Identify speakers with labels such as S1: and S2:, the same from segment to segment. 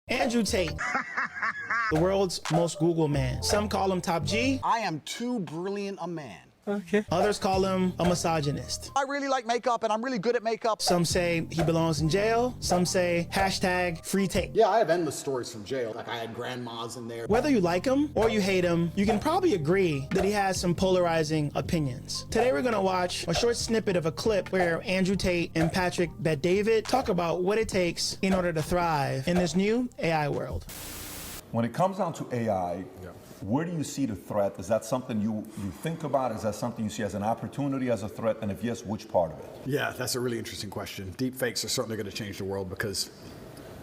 S1: Andrew Tate, the world's most Googled man. Some call him Top G.
S2: I am too brilliant a man.
S1: Okay. Others call him a misogynist.
S2: I really like makeup and I'm really good at makeup.
S1: Some say he belongs in jail. Some say hashtag free Tate.
S2: Yeah, I have endless stories from jail. Like I had grandmas in there.
S1: Whether you like him or you hate him, you can probably agree that he has some polarizing opinions. Today we're gonna watch a short snippet of a clip where Andrew Tate and Patrick Bet-David talk about what it takes in order to thrive in this new AI world.
S3: When it comes down to AI, where do you see the threat? Is that something you think about? Is that something you see as an opportunity, as a threat? And if yes, which part of it?
S2: Yeah, that's a really interesting question. Deepfakes are certainly going to change the world because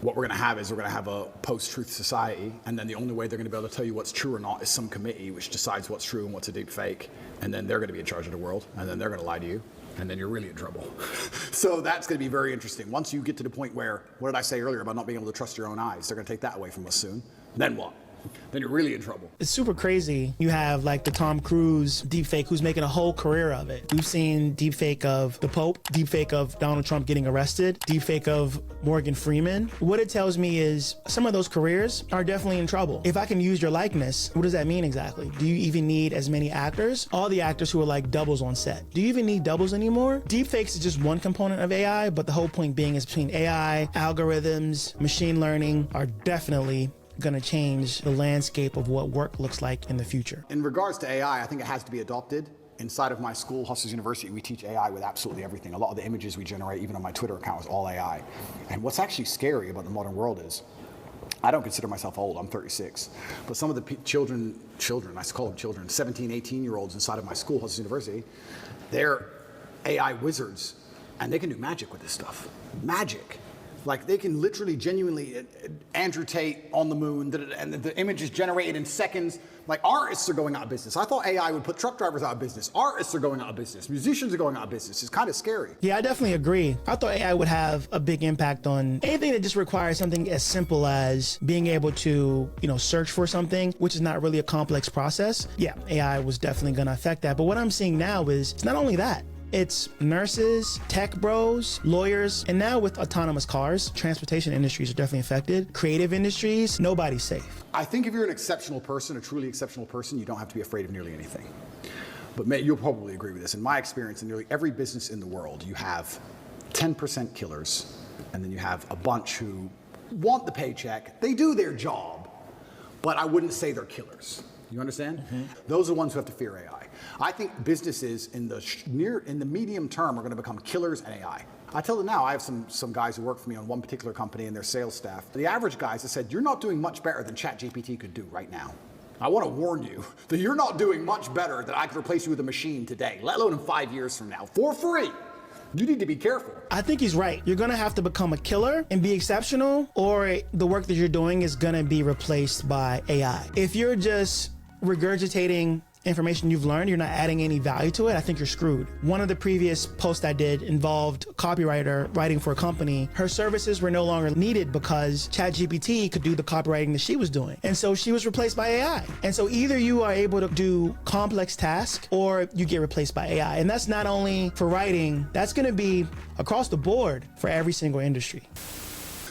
S2: what we're going to have is we're going to have a post-truth society, and then the only way they're going to be able to tell you what's true or not is some committee which decides what's true and what's a deepfake, and then they're going to be in charge of the world, and then they're going to lie to you, and then you're really in trouble. So that's going to be very interesting. Once you get to the point where, what did I say earlier about not being able to trust your own eyes? They're going to take that away from us soon. Then what? Then you're really in trouble.
S1: It's super crazy. You have like the Tom Cruise deepfake who's making a whole career of it. We've seen deepfake of the Pope, deepfake of Donald Trump getting arrested, deepfake of Morgan Freeman. What it tells me is some of those careers are definitely in trouble. If I can use your likeness, what does that mean exactly? Do you even need as many actors? All the actors who are like doubles on set. Do you even need doubles anymore? Deepfakes is just one component of AI, but the whole point being is between AI, algorithms, machine learning are definitely going to change the landscape of what work looks like in the future.
S2: In regards to AI, I think it has to be adopted. Inside of my school, Hustlers University, we teach AI with absolutely everything. A lot of the images we generate, even on my Twitter account, is all AI. And what's actually scary about the modern world is, I don't consider myself old, I'm 36, but some of the children, I call them children, 17, 18-year-olds inside of my school, Hustlers University, they're AI wizards, and they can do magic with this stuff. Magic. Like they can literally, genuinely, Andrew Tate on the moon, and the image is generated in seconds. Like artists are going out of business. I thought AI would put truck drivers out of business. Artists are going out of business. Musicians are going out of business. It's kind of scary.
S1: Yeah, I definitely agree. I thought AI would have a big impact on anything that just requires something as simple as being able to, search for something, which is not really a complex process. Yeah, AI was definitely going to affect that. But what I'm seeing now is it's not only that. It's nurses, tech bros, lawyers, and now with autonomous cars, transportation industries are definitely affected. Creative industries, nobody's safe.
S2: I think if you're an exceptional person, a truly exceptional person, you don't have to be afraid of nearly anything. But you'll probably agree with this. In my experience, in nearly every business in the world, you have 10% killers, and then you have a bunch who want the paycheck. They do their job, but I wouldn't say they're killers. You understand? Mm-hmm. Those are the ones who have to fear AI. I think businesses in the medium term are going to become killers in AI. I tell them now, I have some guys who work for me on one particular company and their sales staff. The average guys have said, you're not doing much better than ChatGPT could do right now. I want to warn you that you're not doing much better than I could replace you with a machine today, let alone in 5 years from now, for free. You need to be careful.
S1: I think he's right. You're going to have to become a killer and be exceptional, or the work that you're doing is going to be replaced by AI. If you're just regurgitating information you've learned, you're not adding any value to it, I think you're screwed. One of the previous posts I did involved a copywriter writing for a company. Her services were no longer needed because ChatGPT could do the copywriting that she was doing. And so she was replaced by AI. And so either you are able to do complex tasks or you get replaced by AI. And that's not only for writing, that's going to be across the board for every single industry.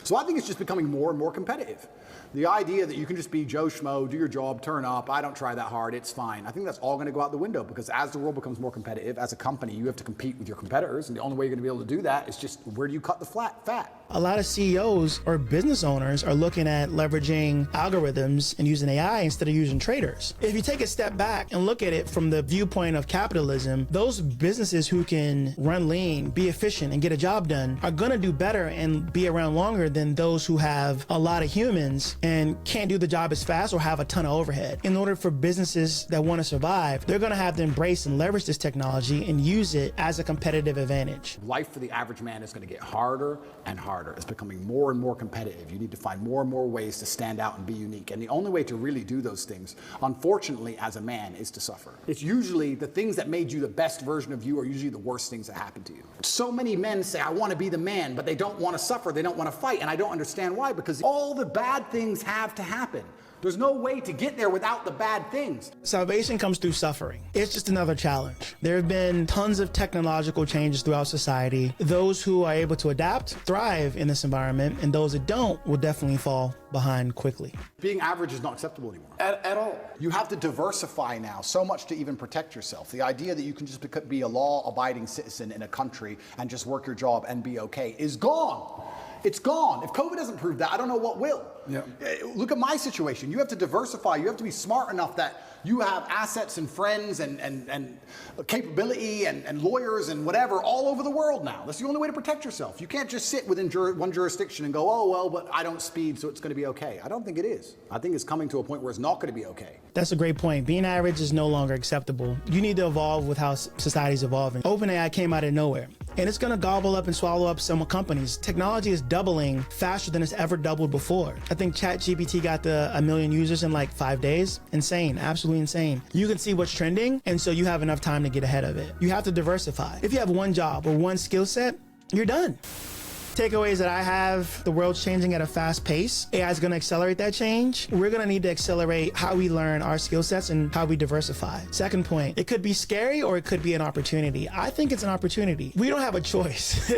S2: So I think it's just becoming more and more competitive. The idea that you can just be Joe Schmo, do your job, turn up, I don't try that hard, it's fine. I think that's all going to go out the window because as the world becomes more competitive, as a company, you have to compete with your competitors, and the only way you're going to be able to do that is just where do you cut the fat?
S1: A lot of CEOs or business owners are looking at leveraging algorithms and using AI instead of using traders. If you take a step back and look at it from the viewpoint of capitalism, those businesses who can run lean, be efficient, and get a job done are going to do better and be around longer than those who have a lot of humans and can't do the job as fast or have a ton of overhead. In order for businesses that want to survive, they're going to have to embrace and leverage this technology and use it as a competitive advantage.
S2: Life for the average man is going to get harder and harder. It's becoming more and more competitive. You need to find more and more ways to stand out and be unique. And the only way to really do those things, unfortunately, as a man, is to suffer. It's usually the things that made you the best version of you are usually the worst things that happen to you. So many men say, I want to be the man, but they don't want to suffer. They don't want to fight. And I don't understand why, because all the bad things have to happen There's no way to get there without the bad things.
S1: Salvation comes through suffering. It's just another challenge. There have been tons of technological changes throughout society. Those who are able to adapt thrive in this environment, and those that don't will definitely fall behind quickly.
S2: Being average is not acceptable anymore.
S4: At all.
S2: You have to diversify now so much to even protect yourself. The idea that you can just be a law-abiding citizen in a country and just work your job and be okay is gone. It's gone. If COVID doesn't prove that, I don't know what will.
S4: Yeah.
S2: Look at my situation. You have to diversify. You have to be smart enough that you have assets and friends and capability and lawyers and whatever all over the world now. That's the only way to protect yourself. You can't just sit within one jurisdiction and go, oh, well, but I don't speed, so it's going to be okay. I don't think it is. I think it's coming to a point where it's not going to be okay.
S1: That's a great point. Being average is no longer acceptable. You need to evolve with how society's evolving. OpenAI came out of nowhere, and it's going to gobble up and swallow up some companies. Technology is doubling faster than it's ever doubled before. I think ChatGPT got to 1 million users in like 5 days. Insane, absolutely insane. You can see what's trending, and so you have enough time to get ahead of it. You have to diversify. If you have one job or one skill set, you're done. Takeaways that I have: the world's changing at a fast pace. AI is going to accelerate that change. We're going to need to accelerate how we learn our skill sets and how we diversify. Second point, it could be scary or it could be an opportunity. I think it's an opportunity. We don't have a choice.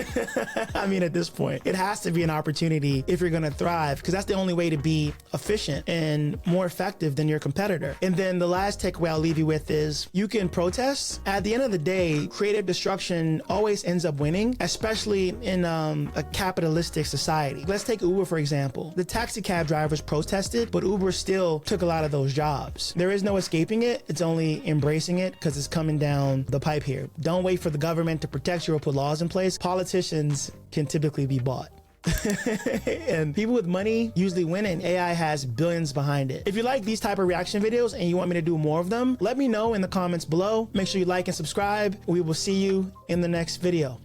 S1: I mean, at this point, it has to be an opportunity if you're going to thrive, because that's the only way to be efficient and more effective than your competitor. And then the last takeaway I'll leave you with is you can protest. At the end of the day, creative destruction always ends up winning, especially in a capitalistic society. Let's take Uber, for example. The taxi cab drivers protested, but Uber still took a lot of those jobs. There is no escaping it. It's only embracing it because it's coming down the pipe here. Don't wait for the government to protect you or put laws in place. Politicians can typically be bought. And people with money usually win, and AI has billions behind it. If you like these type of reaction videos and you want me to do more of them, let me know in the comments below. Make sure you like and subscribe. We will see you in the next video.